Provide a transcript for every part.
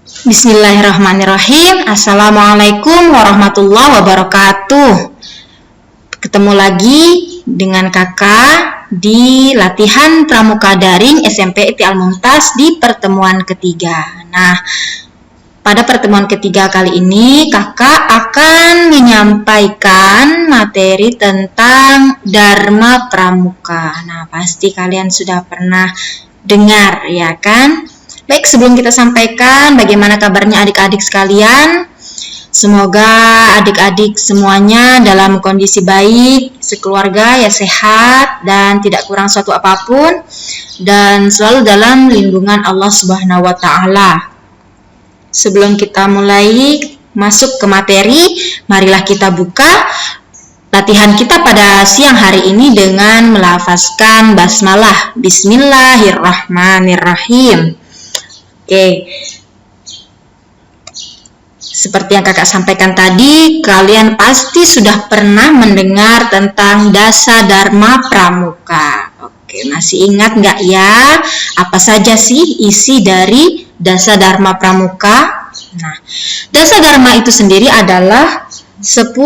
Bismillahirrahmanirrahim. Assalamualaikum warahmatullahi wabarakatuh. Ketemu lagi dengan kakak di latihan pramuka daring SMP ITI Al-Mumtaz di pertemuan ketiga. Nah, pada pertemuan ketiga kali ini kakak akan menyampaikan materi tentang Dharma Pramuka. Nah, pasti kalian sudah pernah dengar, ya kan? Baik, sebelum kita sampaikan bagaimana kabarnya adik-adik sekalian, semoga adik-adik semuanya dalam kondisi baik, sekeluarga ya sehat dan tidak kurang suatu apapun, dan selalu dalam lindungan Allah Subhanahu wa Ta'ala. Sebelum kita mulai masuk ke materi, marilah kita buka latihan kita pada siang hari ini dengan melafazkan basmalah. Bismillahirrahmanirrahim. Oke, seperti yang kakak sampaikan tadi, kalian pasti sudah pernah mendengar tentang Dasa Dharma Pramuka. Oke, masih ingat nggak ya? Apa saja sih isi dari Dasa Dharma Pramuka? Nah, Dasa Dharma itu sendiri adalah 10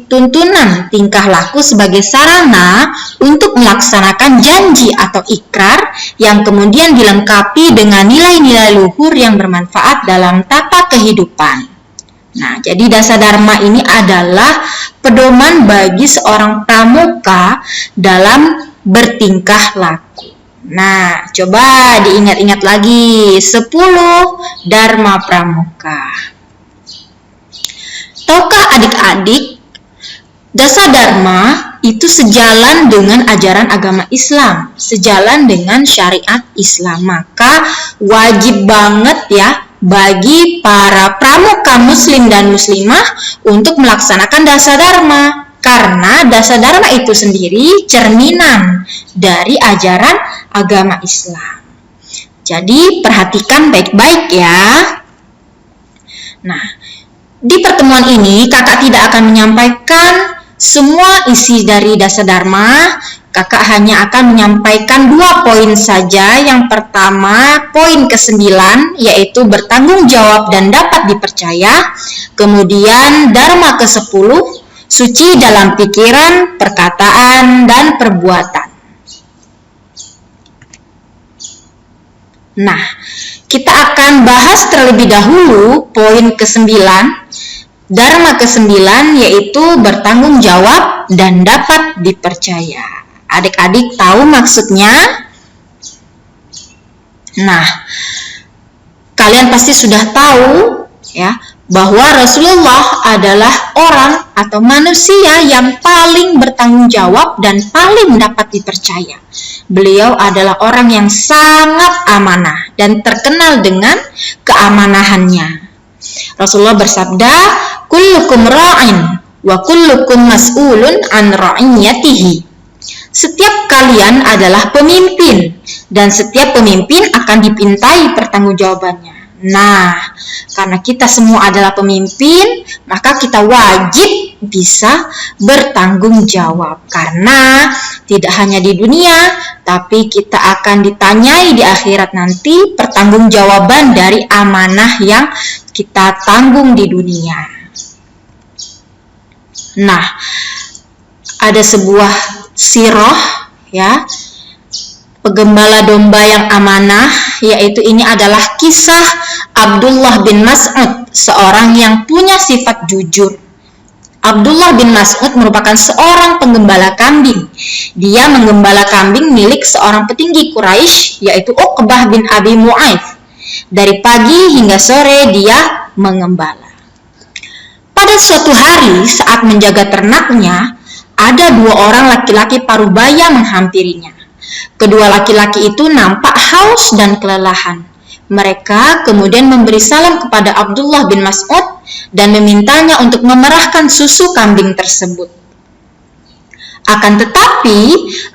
tuntunan tingkah laku sebagai sarana untuk melaksanakan janji atau ikrar yang kemudian dilengkapi dengan nilai-nilai luhur yang bermanfaat dalam tata kehidupan. Nah, jadi Dasa Dharma ini adalah pedoman bagi seorang pramuka dalam bertingkah laku. Nah, coba diingat-ingat lagi 10 Dharma Pramuka. Tahukah adik-adik, Dasa Dharma itu sejalan dengan ajaran agama Islam, sejalan dengan syariat Islam. Maka wajib banget ya bagi para pramuka muslim dan muslimah untuk melaksanakan Dasa Dharma. Karena Dasa Dharma itu sendiri cerminan dari ajaran agama Islam. Jadi perhatikan baik-baik ya. Nah, di pertemuan ini, kakak tidak akan menyampaikan semua isi dari Dasa Dharma. Kakak hanya akan menyampaikan 2 poin saja. Yang pertama, poin ke-9, yaitu bertanggung jawab dan dapat dipercaya. Kemudian, Dharma ke-10, suci dalam pikiran, perkataan, dan perbuatan. Nah, kita akan bahas terlebih dahulu poin ke-9, Dharma ke-9, yaitu bertanggung jawab dan dapat dipercaya. Adik-adik tahu maksudnya? Nah, kalian pasti sudah tahu ya bahwa Rasulullah adalah orang atau manusia yang paling bertanggung jawab dan paling dapat dipercaya. Beliau adalah orang yang sangat amanah dan terkenal dengan keamanahannya. Rasulullah bersabda, kullukum ra'in wa kullukum mas'ulun an ra'iyatihi. Setiap kalian adalah pemimpin dan setiap pemimpin akan dipintai pertanggungjawabannya. Nah, karena kita semua adalah pemimpin, maka kita wajib bisa bertanggung jawab. Karena tidak hanya di dunia, tapi kita akan ditanyai di akhirat nanti pertanggungjawaban dari amanah yang kita tanggung di dunia. Nah, ada sebuah sirah ya, penggembala domba yang amanah, yaitu ini adalah kisah Abdullah bin Mas'ud, seorang yang punya sifat jujur. Abdullah bin Mas'ud merupakan seorang penggembala kambing. Dia menggembala kambing milik seorang petinggi Quraisy, yaitu Uqbah bin Abi Mu'ayth. Dari pagi hingga sore dia mengembala. Pada suatu hari saat menjaga ternaknya, ada 2 orang laki-laki parubaya menghampirinya. Kedua laki-laki itu nampak haus dan kelelahan. Mereka kemudian memberi salam kepada Abdullah bin Mas'ud dan memintanya untuk memerahkan susu kambing tersebut. Akan tetapi,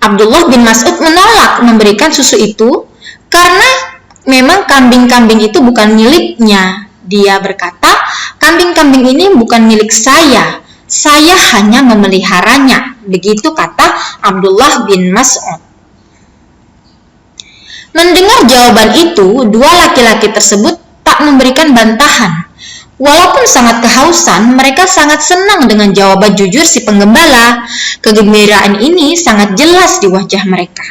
Abdullah bin Mas'ud menolak memberikan susu itu karena memang kambing-kambing itu bukan miliknya. Dia berkata, kambing-kambing ini bukan milik saya hanya memeliharanya. Begitu kata Abdullah bin Mas'ud. Mendengar jawaban itu, 2 laki-laki tersebut tak tak memberikan bantahan. Walaupun sangat kehausan, mereka sangat senang dengan jawaban jujur si penggembala. Kegembiraan ini sangat jelas di wajah mereka.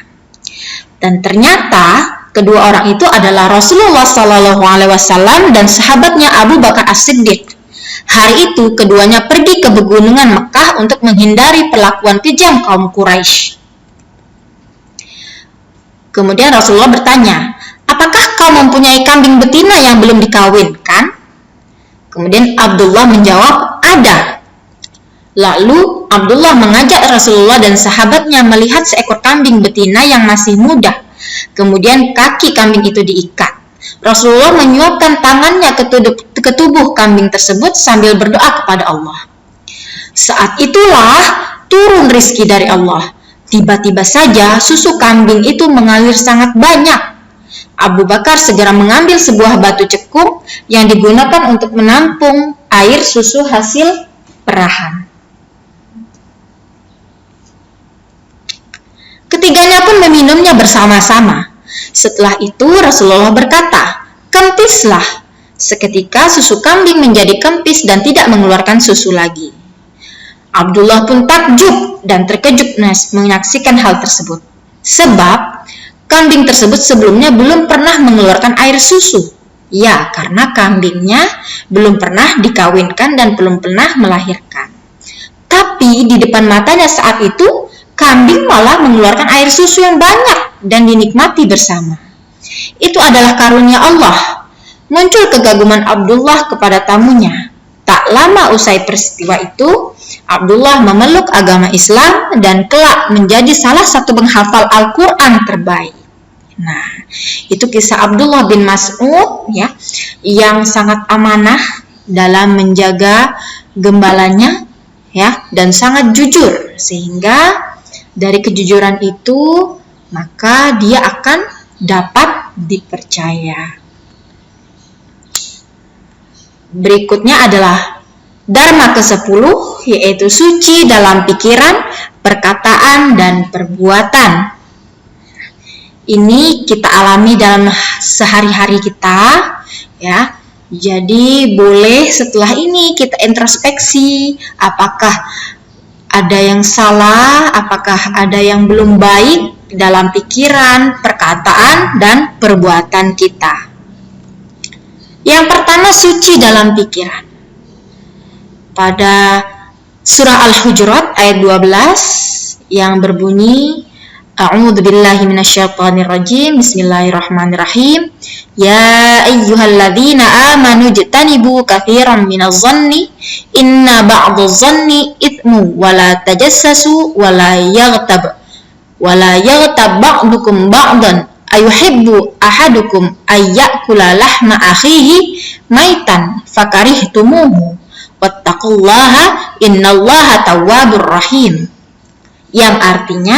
Dan ternyata kedua orang itu adalah Rasulullah SAW dan sahabatnya Abu Bakar As-Siddiq. Hari itu keduanya pergi ke pegunungan Mekah untuk menghindari perlakuan kejam kaum Quraisy. Kemudian Rasulullah bertanya, apakah kau mempunyai kambing betina yang belum dikawinkan? Kemudian Abdullah menjawab, ada. Lalu Abdullah mengajak Rasulullah dan sahabatnya melihat seekor kambing betina yang masih muda. Kemudian kaki kambing itu diikat. Rasulullah menyuapkan tangannya ke tubuh kambing tersebut sambil berdoa kepada Allah. Saat itulah turun rizki dari Allah. Tiba-tiba saja susu kambing itu mengalir sangat banyak. Abu Bakar segera mengambil sebuah batu cekung yang digunakan untuk menampung air susu hasil perahan. Ketiganya pun meminumnya bersama-sama. Setelah itu Rasulullah berkata, "Kempislah." Seketika susu kambing menjadi kempis dan tidak mengeluarkan susu lagi. Abdullah pun takjub dan terkejut menyaksikan hal tersebut. Sebab kambing tersebut sebelumnya belum pernah mengeluarkan air susu. Ya, karena kambingnya belum pernah dikawinkan dan belum pernah melahirkan. Tapi di depan matanya saat itu, kambing malah mengeluarkan air susu yang banyak dan dinikmati bersama. Itu adalah karunia Allah. Muncul kegaguman Abdullah kepada tamunya. Tak lama usai peristiwa itu, Abdullah memeluk agama Islam dan kelak menjadi salah satu penghafal Al-Quran terbaik. Nah, itu kisah Abdullah bin Mas'ud ya, yang sangat amanah dalam menjaga gembalanya ya, dan sangat jujur, sehingga dari kejujuran itu maka dia akan dapat dipercaya. Berikutnya adalah Dharma ke-10, yaitu suci dalam pikiran, perkataan, dan perbuatan. Ini kita alami dalam sehari-hari kita ya. Jadi boleh setelah ini kita introspeksi, apakah ada yang salah, apakah ada yang belum baik dalam pikiran, perkataan, dan perbuatan kita. Yang pertama, suci dalam pikiran. Pada surah Al-Hujurat ayat 12 yang berbunyi, A'udzu billahi minasyaitonir rajim. Bismillahirrahmanirrahim. Ya ayyuhalladzina amanu jtanibu katsiran minadh-dhanni inna ba'dadh-dhanni itsmu wa la tajassasu wa la yaghtab ba'dukum ba'dan ayuhibbu ahadukum ayyakula lahma akhihi maitan fakarihtumuhu wattaqullaha innallaha tawwabur rahim. Yang artinya,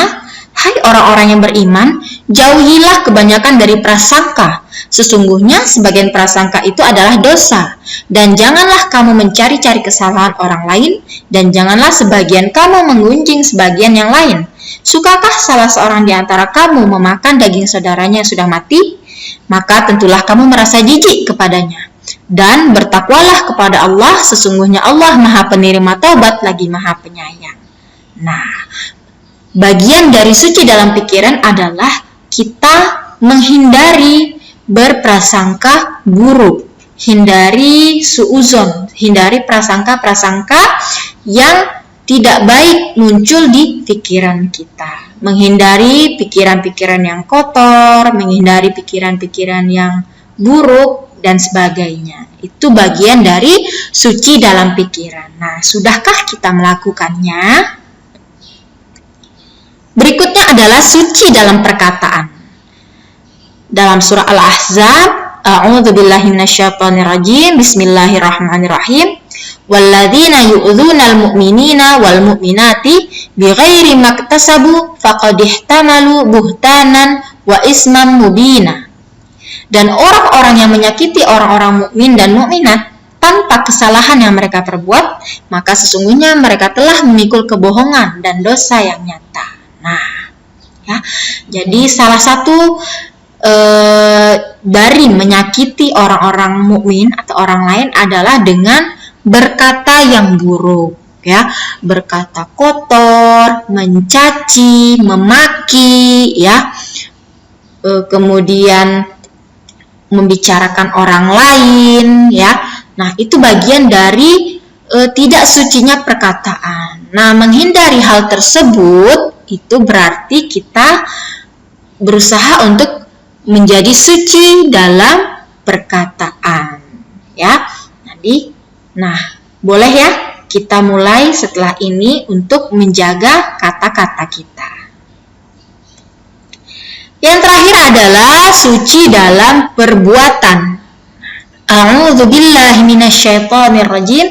hai orang-orang yang beriman, jauhilah kebanyakan dari prasangka. Sesungguhnya sebagian prasangka itu adalah dosa. Dan janganlah kamu mencari-cari kesalahan orang lain, dan janganlah sebagian kamu menggunjing sebagian yang lain. Sukakah salah seorang di antara kamu memakan daging saudaranya yang sudah mati? Maka tentulah kamu merasa jijik kepadanya. Dan bertakwalah kepada Allah, sesungguhnya Allah Maha Penerima Taubat lagi Maha Penyayang. Nah, bagian dari suci dalam pikiran adalah kita menghindari berprasangka buruk, hindari suuzon, hindari prasangka-prasangka yang tidak baik muncul di pikiran kita. Menghindari pikiran-pikiran yang kotor, menghindari pikiran-pikiran yang buruk, dan sebagainya. Itu bagian dari suci dalam pikiran. Nah, sudahkah kita melakukannya? Berikutnya adalah suci dalam perkataan. Dalam surah Al-Ahzab, A'udzu billahi minasyaitonir rajim. Bismillahirrahmanirrahim. Walladzina yu'dzunal mu'minina wal mu'minati bighairi maktasabu faqad ihtamalu buhtanan wa isman mubina. Dan orang-orang yang menyakiti orang-orang mukmin dan mukminat tanpa kesalahan yang mereka perbuat, maka sesungguhnya mereka telah memikul kebohongan dan dosa yang nyata. Nah, ya, jadi salah satu dari menyakiti orang-orang mukmin atau orang lain adalah dengan berkata yang buruk, ya, berkata kotor, mencaci, memaki, ya, kemudian membicarakan orang lain, ya. Nah, itu bagian dari tidak sucinya perkataan. Nah, menghindari hal tersebut itu berarti kita berusaha untuk menjadi suci dalam perkataan, ya. Nah, boleh ya kita mulai setelah ini untuk menjaga kata-kata kita. Yang terakhir adalah suci dalam perbuatan. A'udzubillahi minasyaitonirrajim.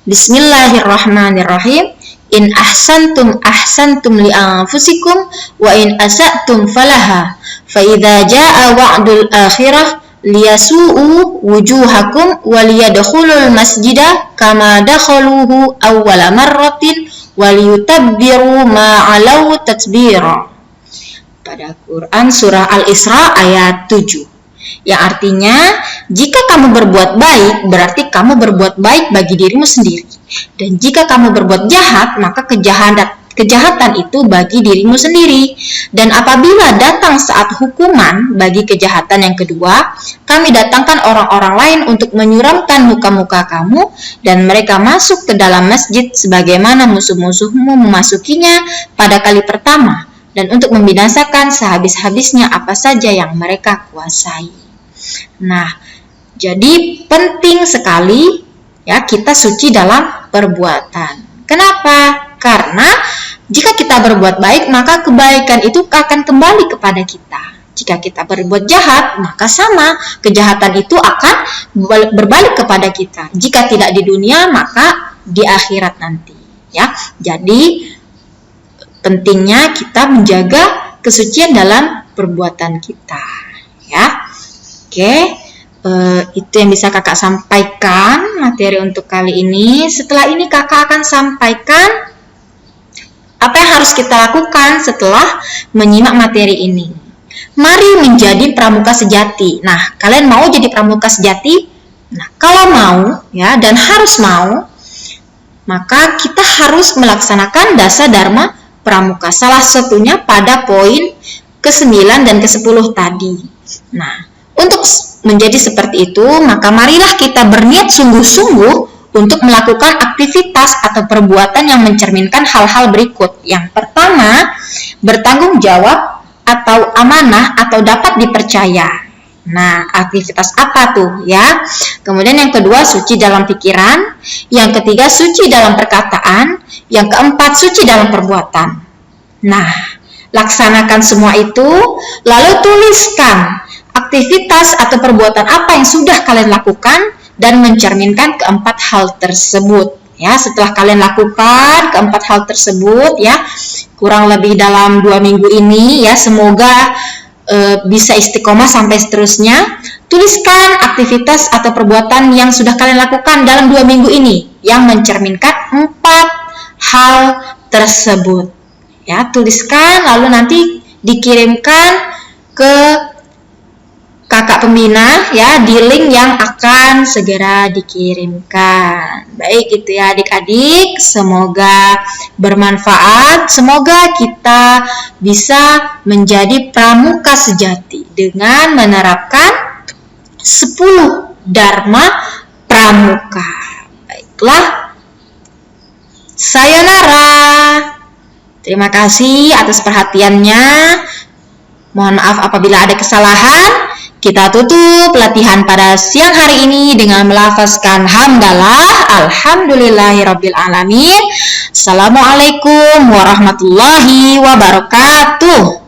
Bismillahirrahmanirrahim. In ahsantum ahsantum li anfusikum wa in asa'tum falaha. Fa idza jaa wa'dul akhirah liyasu'u wujuhakum wa liyadkhulul masjida kama dakhaluhu awwala marratin wa liyutabbiru ma 'alau tatbira. Pada Quran surah Al-Isra ayat 7. Yang artinya, jika kamu berbuat baik, berarti kamu berbuat baik bagi dirimu sendiri. Dan jika kamu berbuat jahat, maka kejahatan itu bagi dirimu sendiri. Dan apabila datang saat hukuman bagi kejahatan yang kedua, kami datangkan orang-orang lain untuk menyuramkan muka-muka kamu, dan mereka masuk ke dalam masjid sebagaimana musuh-musuhmu memasukinya pada kali pertama, dan untuk membinasakan sehabis-habisnya apa saja yang mereka kuasai. Nah, jadi penting sekali ya kita suci dalam perbuatan. Kenapa? Karena jika kita berbuat baik, maka kebaikan itu akan kembali kepada kita. Jika kita berbuat jahat, maka sama, kejahatan itu akan berbalik kepada kita. Jika tidak di dunia, maka di akhirat nanti. Ya, jadi pentingnya kita menjaga kesucian dalam perbuatan kita. Ya, oke. Itu yang bisa kakak sampaikan materi untuk kali ini. Setelah ini kakak akan sampaikan apa yang harus kita lakukan setelah menyimak materi ini. Mari menjadi pramuka sejati. Nah, kalian mau jadi pramuka sejati? Nah, kalau mau ya dan harus mau, maka kita harus melaksanakan dasa dharma pramuka. Salah satunya pada poin ke-9 dan ke-10 tadi. Nah, untuk menjadi seperti itu, maka marilah kita berniat sungguh-sungguh untuk melakukan aktivitas atau perbuatan yang mencerminkan hal-hal berikut. Yang pertama, bertanggung jawab atau amanah atau dapat dipercaya. Nah, aktivitas apa tuh ya? Kemudian yang kedua, suci dalam pikiran. Yang ketiga, suci dalam perkataan. Yang keempat, suci dalam perbuatan. Nah, laksanakan semua itu, lalu tuliskan aktivitas atau perbuatan apa yang sudah kalian lakukan dan mencerminkan keempat hal tersebut. Ya, setelah kalian lakukan keempat hal tersebut, ya, kurang lebih dalam 2 minggu ini, ya, semoga bisa istiqomah sampai seterusnya. Tuliskan aktivitas atau perbuatan yang sudah kalian lakukan dalam 2 minggu ini yang mencerminkan 4 hal tersebut. Ya, tuliskan lalu nanti dikirimkan ke kakak pembina ya di link yang akan segera dikirimkan. Baik, itu ya adik-adik, semoga bermanfaat. Semoga kita bisa menjadi pramuka sejati dengan menerapkan 10 dharma pramuka. Baiklah, sayonara. Terima kasih atas perhatiannya. Mohon maaf apabila ada kesalahan. Kita tutup latihan pada siang hari ini dengan melafazkan hamdalah, alhamdulillahirabbil alamin. Assalamualaikum warahmatullahi wabarakatuh.